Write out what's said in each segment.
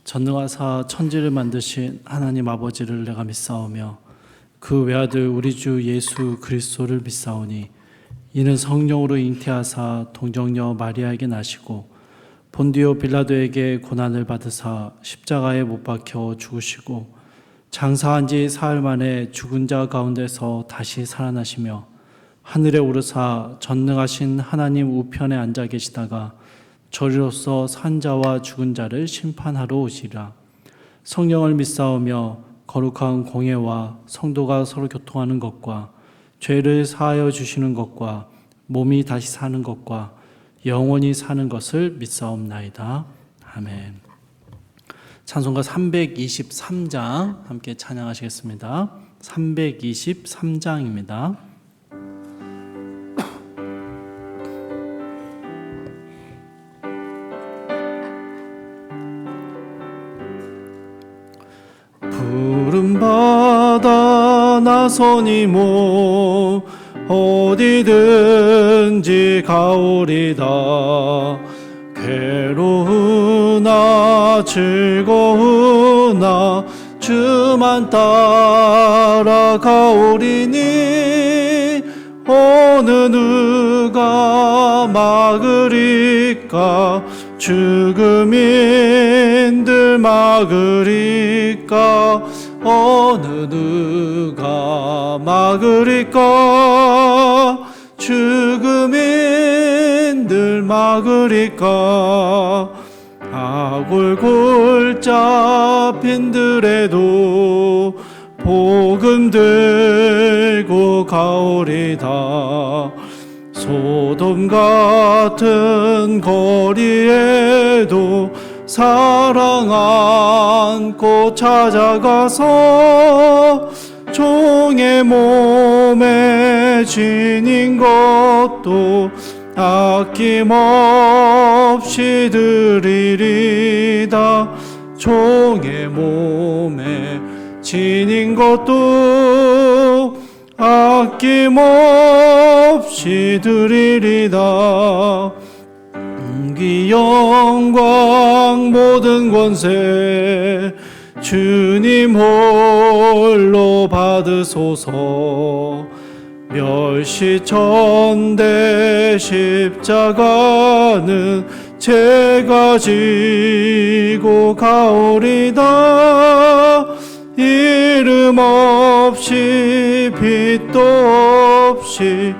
전능하사 천지를 만드신 하나님 아버지를 내가 믿사오며 그 외아들 우리 주 예수 그리스도를 믿사오니 이는 성령으로 잉태하사 동정녀 마리아에게 나시고 본디오 빌라도에게 고난을 받으사 십자가에 못 박혀 죽으시고 장사한 지 사흘 만에 죽은 자 가운데서 다시 살아나시며 하늘에 오르사 전능하신 하나님 우편에 앉아 계시다가 저리로서 산 자와 죽은 자를 심판하러 오시리라. 성령을 믿사오며 거룩한 공예와 성도가 서로 교통하는 것과 죄를 사하여 주시는 것과 몸이 다시 사는 것과 영원히 사는 것을 믿사옵나이다. 아멘. 찬송가 323장 함께 찬양하시겠습니다. 323장입니다. 푸른바다 나서니 모 어디든지 가오리다. 괴로우나 즐거우나 주만 따라가오리니 어느 누가 막으리까. 죽음인들 막으리까. 어느 누가 막으리까. 죽음인들 막으리까. 아골골 잡힌들에도 복음 들고 가오리다. 소돔 같은 거리에도 사랑 안고 찾아가서 종의 몸에 지닌 것도 아낌없이 드리리다. 종의 몸에 지닌 것도 아낌없이 드리리다. 은기 영광 모든 권세 주님 홀로 받으소서. 멸시천대 십자가는 제가 지고 가오리다. 이름 없이 빛도 없이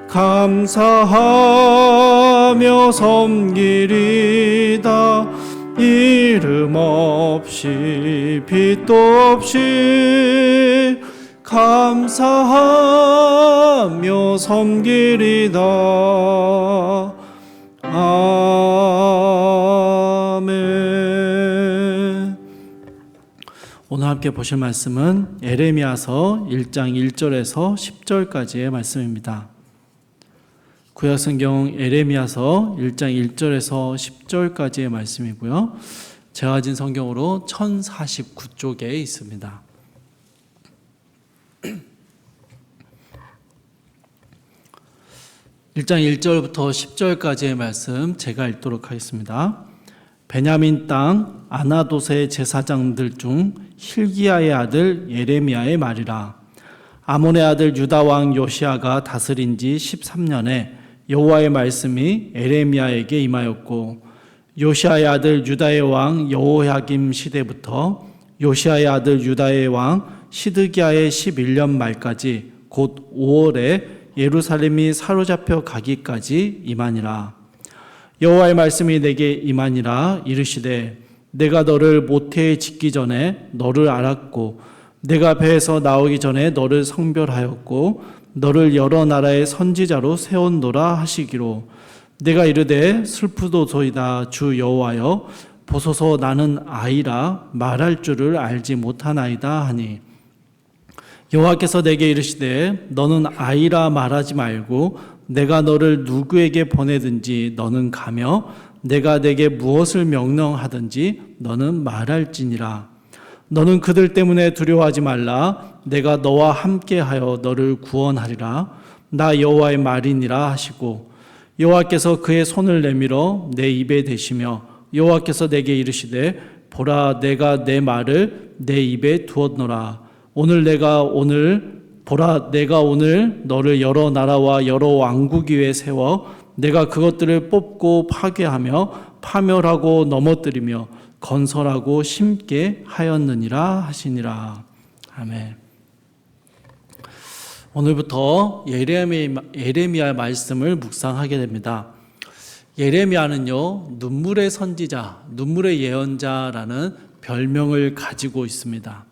감사하며 섬기리다. 이름 없이 빛도 없이 감사하며 섬기리다. 아멘. 오늘 함께 보실 말씀은 에레미야서 1장 1절에서 10절까지의 말씀입니다. 구약성경 에레미야서 1장 1절에서 10절까지의 말씀이고요. 제가 가진 성경으로 1049쪽에 있습니다. (1장 1절부터 10절까지의 말씀 제가 읽도록 하겠습니다. 베냐민 땅 아나돗의 제사장들 중 힐기야의 아들 예레미야의 말이라. 아몬의 아들 유다 왕 요시야가 다스린 지 13년에 여호와의 말씀이 에레미야에게 임하였고, 요시야의 아들 유다의 왕 여호야김 시대부터 요시야의 아들 유다의 왕 시드기야의 11년 말까지 곧 5월에 예루살렘이 사로잡혀 가기까지 임하니라. 여호와의 말씀이 내게 임하니라. 이르시되 내가 너를 모태에 짓기 전에 너를 알았고 내가 배에서 나오기 전에 너를 성별하였고 너를 여러 나라의 선지자로 세웠노라 하시기로, 내가 이르되 슬프도소이다 주 여호와여 보소서 나는 아이라 말할 줄을 알지 못하나이다 하니, 여호와께서 내게 이르시되 너는 아이라 말하지 말고 내가 너를 누구에게 보내든지 너는 가며 내가 내게 무엇을 명령하든지 너는 말할지니라. 너는 그들 때문에 두려워하지 말라. 내가 너와 함께하여 너를 구원하리라. 나 여호와의 말이니라 하시고, 여호와께서 그의 손을 내밀어 내 입에 대시며 여호와께서 내게 이르시되 보라 내가 내 말을 내 입에 두었노라. 보라 내가 오늘 너를 여러 나라와 여러 왕국 위에 세워 내가 그것들을 뽑고 파괴하며 파멸하고 넘어뜨리며 건설하고 심게 하였느니라 하시니라. 아멘. 오늘부터 예레미야 말씀을 묵상하게 됩니다. 예레미야는요, 눈물의 선지자, 눈물의 예언자라는 별명을 가지고 있습니다.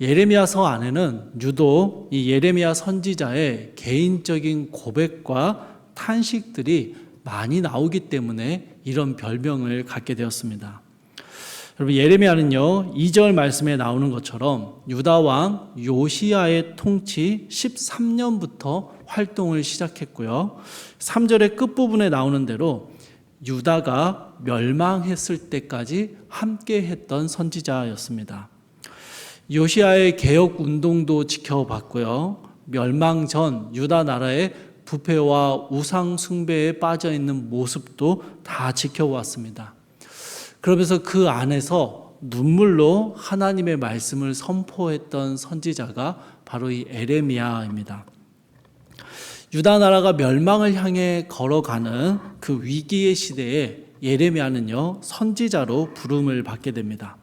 예레미야서 안에는 유독 이 예레미야 선지자의 개인적인 고백과 탄식들이 많이 나오기 때문에 이런 별명을 갖게 되었습니다. 여러분, 예레미야는요 2절 말씀에 나오는 것처럼 유다 왕 요시야의 통치 13년부터 활동을 시작했고요. 3절의 끝부분에 나오는 대로 유다가 멸망했을 때까지 함께 했던 선지자였습니다. 요시야의 개혁 운동도 지켜봤고요. 멸망 전 유다 나라의 부패와 우상 숭배에 빠져 있는 모습도 다 지켜보았습니다. 그러면서 그 안에서 눈물로 하나님의 말씀을 선포했던 선지자가 바로 이 에레미야입니다. 유다 나라가 멸망을 향해 걸어가는 그 위기의 시대에 예레미야는요 선지자로 부름을 받게 됩니다.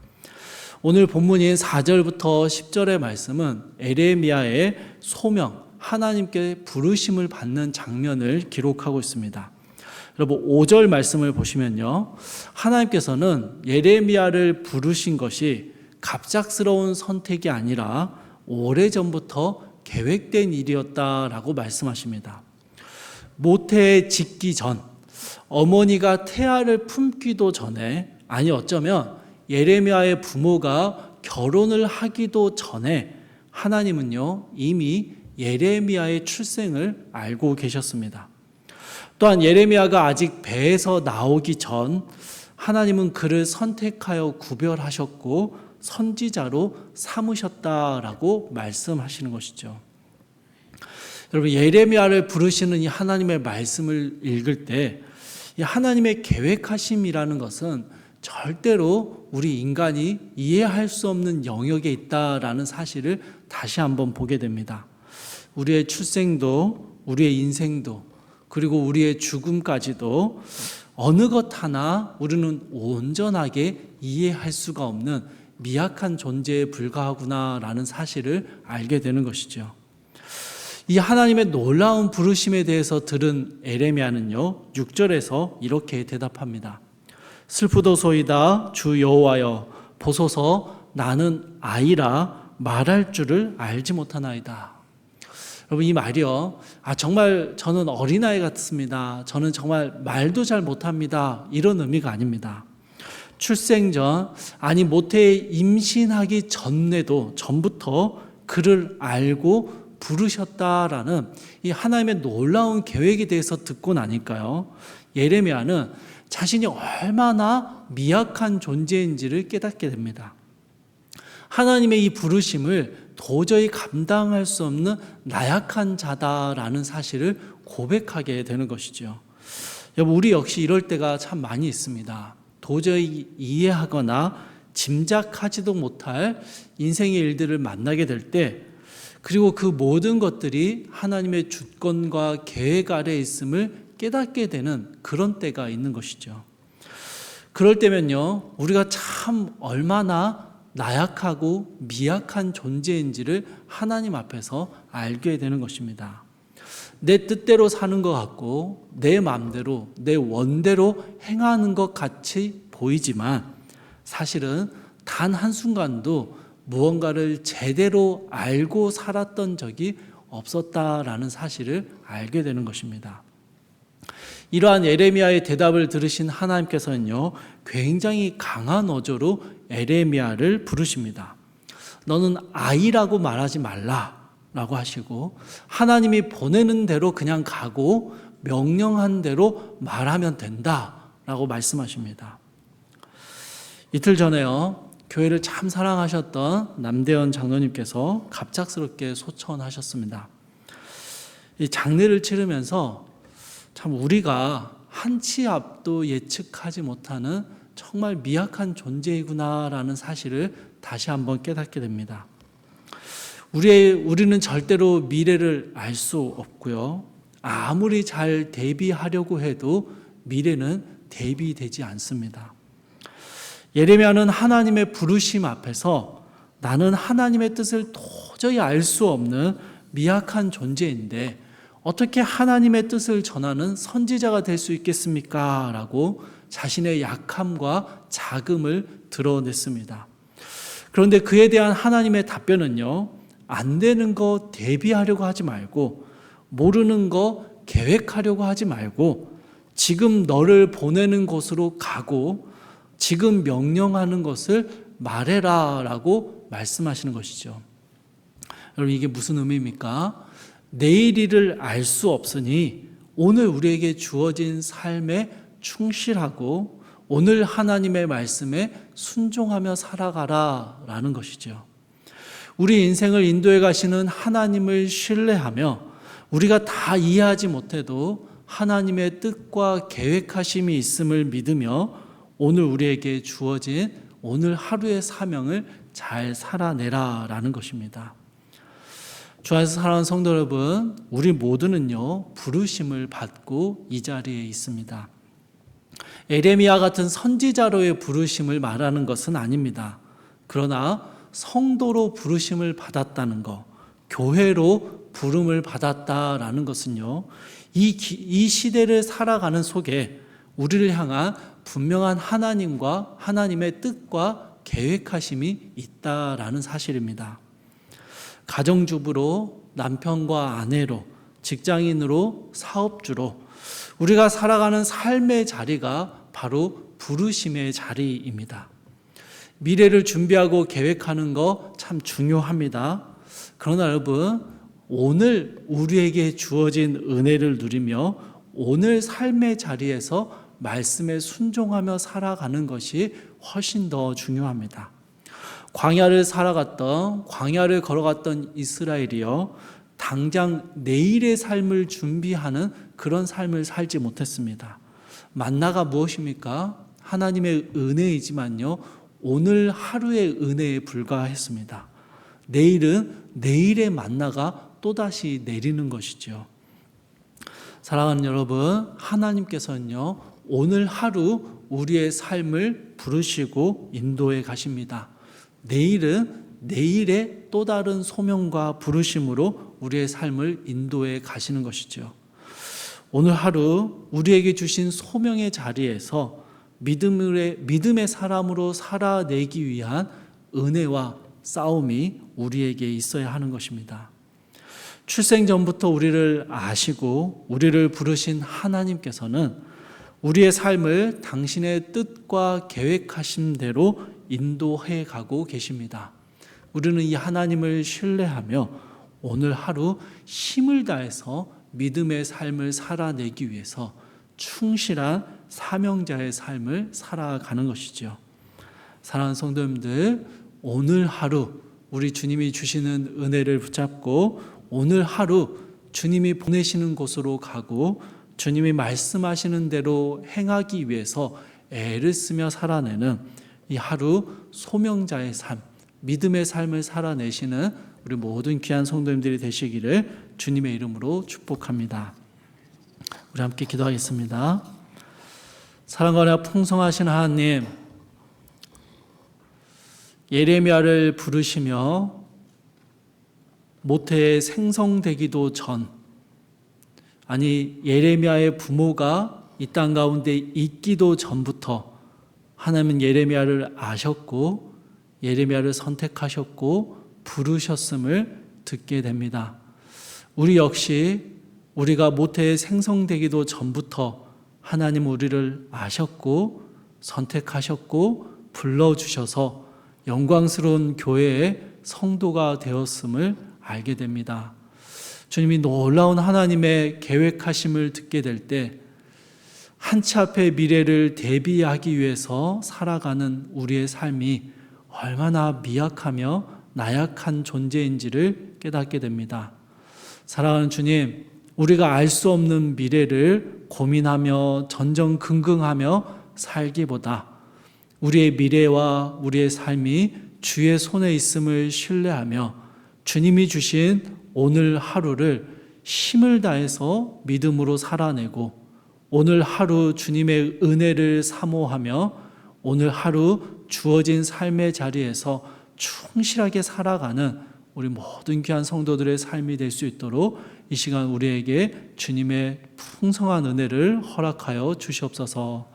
오늘 본문인 4절부터 10절의 말씀은 에레미야의 소명, 하나님께 부르심을 받는 장면을 기록하고 있습니다. 여러분 5절 말씀을 보시면요, 하나님께서는 예레미야를 부르신 것이 갑작스러운 선택이 아니라 오래전부터 계획된 일이었다라고 말씀하십니다. 모태에 짓기 전, 어머니가 태아를 품기도 전에, 아니 어쩌면 예레미야의 부모가 결혼을 하기도 전에 하나님은요 이미 예레미야의 출생을 알고 계셨습니다. 또한 예레미야가 아직 배에서 나오기 전 하나님은 그를 선택하여 구별하셨고 선지자로 삼으셨다라고 말씀하시는 것이죠. 여러분, 예레미야를 부르시는 이 하나님의 말씀을 읽을 때 이 하나님의 계획하심이라는 것은 절대로 우리 인간이 이해할 수 없는 영역에 있다라는 사실을 다시 한번 보게 됩니다. 우리의 출생도, 우리의 인생도, 그리고 우리의 죽음까지도 어느 것 하나 우리는 온전하게 이해할 수가 없는 미약한 존재에 불과하구나라는 사실을 알게 되는 것이죠. 이 하나님의 놀라운 부르심에 대해서 들은 에레미야는요 6절에서 이렇게 대답합니다. 슬프도소이다 주 여호와여, 보소서 나는 아이라 말할 줄을 알지 못하나이다. 여러분, 이 말이요, 정말 저는 어린아이 같습니다, 저는 정말 말도 잘 못합니다, 이런 의미가 아닙니다. 출생 전, 아니 모태에 임신하기 전부터 그를 알고 부르셨다라는 이 하나님의 놀라운 계획에 대해서 듣고 나니까요, 예레미야는 자신이 얼마나 미약한 존재인지를 깨닫게 됩니다. 하나님의 이 부르심을 도저히 감당할 수 없는 나약한 자다라는 사실을 고백하게 되는 것이죠. 여러분, 우리 역시 이럴 때가 참 많이 있습니다. 도저히 이해하거나 짐작하지도 못할 인생의 일들을 만나게 될 때, 그리고 그 모든 것들이 하나님의 주권과 계획 아래에 있음을 깨닫게 되는 그런 때가 있는 것이죠. 그럴 때면요, 우리가 참 얼마나 나약하고 미약한 존재인지를 하나님 앞에서 알게 되는 것입니다. 내 뜻대로 사는 것 같고 내 마음대로, 내 원대로 행하는 것 같이 보이지만 사실은 단 한순간도 무언가를 제대로 알고 살았던 적이 없었다라는 사실을 알게 되는 것입니다. 이러한 에레미야의 대답을 들으신 하나님께서는요 굉장히 강한 어조로 에레미야를 부르십니다. 너는 아이라고 말하지 말라라고 하시고, 하나님이 보내는 대로 그냥 가고 명령한 대로 말하면 된다라고 말씀하십니다. 이틀 전에요, 교회를 참 사랑하셨던 남대현 장로님께서 갑작스럽게 소천하셨습니다. 이 장례를 치르면서 참 우리가 한치 앞도 예측하지 못하는 정말 미약한 존재이구나라는 사실을 다시 한번 깨닫게 됩니다. 우리는 절대로 미래를 알 수 없고요. 아무리 잘 대비하려고 해도 미래는 대비되지 않습니다. 예레미야는 하나님의 부르심 앞에서 나는 하나님의 뜻을 도저히 알 수 없는 미약한 존재인데 어떻게 하나님의 뜻을 전하는 선지자가 될 수 있겠습니까? 라고 자신의 약함과 자금을 드러냈습니다. 그런데 그에 대한 하나님의 답변은요, 안 되는 거 대비하려고 하지 말고, 모르는 거 계획하려고 하지 말고, 지금 너를 보내는 곳으로 가고, 지금 명령하는 것을 말해라 라고 말씀하시는 것이죠. 여러분, 이게 무슨 의미입니까? 내일 일을 알 수 없으니 오늘 우리에게 주어진 삶에 충실하고 오늘 하나님의 말씀에 순종하며 살아가라 라는 것이죠. 우리 인생을 인도해 가시는 하나님을 신뢰하며 우리가 다 이해하지 못해도 하나님의 뜻과 계획하심이 있음을 믿으며 오늘 우리에게 주어진 오늘 하루의 사명을 잘 살아내라 라는 것입니다. 주 안에서 사랑하는 성도 여러분, 우리 모두는요, 부르심을 받고 이 자리에 있습니다. 예레미야 같은 선지자로의 부르심을 말하는 것은 아닙니다. 그러나 성도로 부르심을 받았다는 것, 교회로 부름을 받았다라는 것은요, 이 시대를 살아가는 속에 우리를 향한 분명한 하나님과 하나님의 뜻과 계획하심이 있다라는 사실입니다. 가정주부로, 남편과 아내로, 직장인으로, 사업주로 우리가 살아가는 삶의 자리가 바로 부르심의 자리입니다. 미래를 준비하고 계획하는 거 참 중요합니다. 그러나 여러분, 오늘 우리에게 주어진 은혜를 누리며 오늘 삶의 자리에서 말씀에 순종하며 살아가는 것이 훨씬 더 중요합니다. 광야를 걸어갔던 이스라엘이요, 당장 내일의 삶을 준비하는 그런 삶을 살지 못했습니다. 만나가 무엇입니까? 하나님의 은혜이지만요, 오늘 하루의 은혜에 불과했습니다. 내일은 내일의 만나가 또다시 내리는 것이죠. 사랑하는 여러분, 하나님께서는요, 오늘 하루 우리의 삶을 부르시고 인도해 가십니다. 내일은 내일의 또 다른 소명과 부르심으로 우리의 삶을 인도해 가시는 것이죠. 오늘 하루 우리에게 주신 소명의 자리에서 믿음의 사람으로 살아내기 위한 은혜와 싸움이 우리에게 있어야 하는 것입니다. 출생 전부터 우리를 아시고 우리를 부르신 하나님께서는 우리의 삶을 당신의 뜻과 계획하신 대로 인도해 가고 계십니다. 우리는 이 하나님을 신뢰하며 오늘 하루 힘을 다해서 믿음의 삶을 살아내기 위해서 충실한 사명자의 삶을 살아가는 것이죠. 사랑하는 성도님들, 오늘 하루 우리 주님이 주시는 은혜를 붙잡고 오늘 하루 주님이 보내시는 곳으로 가고 주님이 말씀하시는 대로 행하기 위해서 애를 쓰며 살아내는 이 하루 소명자의 삶, 믿음의 삶을 살아내시는 우리 모든 귀한 성도님들이 되시기를 주님의 이름으로 축복합니다. 우리 함께 기도하겠습니다. 사랑과 은혜가 풍성하신 하나님, 예레미야를 부르시며 모태에 생성되기도 전, 예레미야의 부모가 이 땅 가운데 있기도 전부터 하나님은 예레미야를 아셨고 예레미야를 선택하셨고 부르셨음을 듣게 됩니다. 우리 역시 우리가 모태에 생성되기도 전부터 하나님 우리를 아셨고 선택하셨고 불러주셔서 영광스러운 교회의 성도가 되었음을 알게 됩니다. 주님이 놀라운 하나님의 계획하심을 듣게 될 때 한 치 앞의 미래를 대비하기 위해서 살아가는 우리의 삶이 얼마나 미약하며 나약한 존재인지를 깨닫게 됩니다. 사랑하는 주님, 우리가 알 수 없는 미래를 고민하며 전전긍긍하며 살기보다 우리의 미래와 우리의 삶이 주의 손에 있음을 신뢰하며 주님이 주신 오늘 하루를 힘을 다해서 믿음으로 살아내고 오늘 하루 주님의 은혜를 사모하며 오늘 하루 주어진 삶의 자리에서 충실하게 살아가는 우리 모든 귀한 성도들의 삶이 될 수 있도록 이 시간 우리에게 주님의 풍성한 은혜를 허락하여 주시옵소서.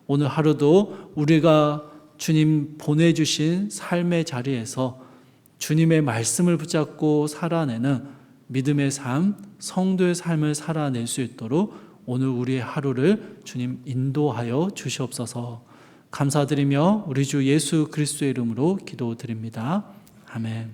오늘 하루도 우리가 주님 보내주신 삶의 자리에서 주님의 말씀을 붙잡고 살아내는 믿음의 삶, 성도의 삶을 살아낼 수 있도록 오늘 우리의 하루를 주님 인도하여 주시옵소서. 감사드리며 우리 주 예수 그리스도의 이름으로 기도드립니다. 아멘.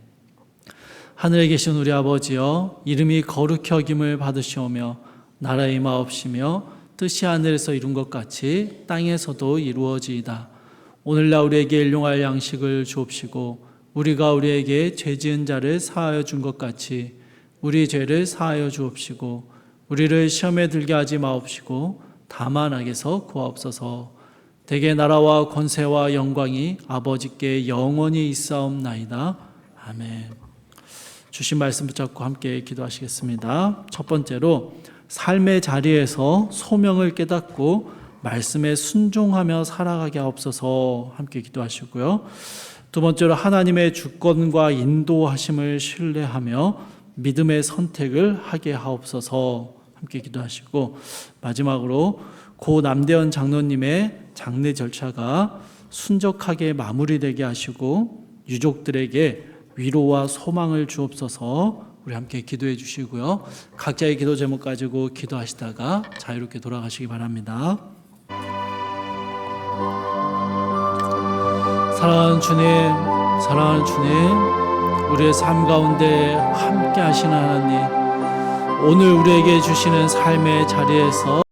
하늘에 계신 우리 아버지여, 이름이 거룩히 여김을 받으시오며 나라의 임하옵시며 뜻이 하늘에서 이룬 것 같이 땅에서도 이루어지이다. 오늘날 우리에게 일용할 양식을 주옵시고 우리가 우리에게 죄지은 자를 사하여 준 것 같이 우리 죄를 사하여 주옵시고 우리를 시험에 들게 하지 마옵시고 다만 악에서 구하옵소서. 대개 나라와 권세와 영광이 아버지께 영원히 있사옵나이다. 아멘. 주신 말씀 붙잡고 함께 기도하시겠습니다. 첫 번째로 삶의 자리에서 소명을 깨닫고 말씀에 순종하며 살아가게 하옵소서 함께 기도하시고요. 두 번째로 하나님의 주권과 인도하심을 신뢰하며 믿음의 선택을 하게 하옵소서 함께 기도하시고, 마지막으로 고 남대현 장로님의 장례 절차가 순적하게 마무리되게 하시고 유족들에게 위로와 소망을 주옵소서. 우리 함께 기도해 주시고요. 각자의 기도 제목 가지고 기도하시다가 자유롭게 돌아가시기 바랍니다. 사랑하는 주님, 사랑하는 주님, 우리의 삶 가운데 함께 하시는 하나님, 오늘 우리에게 주시는 삶의 자리에서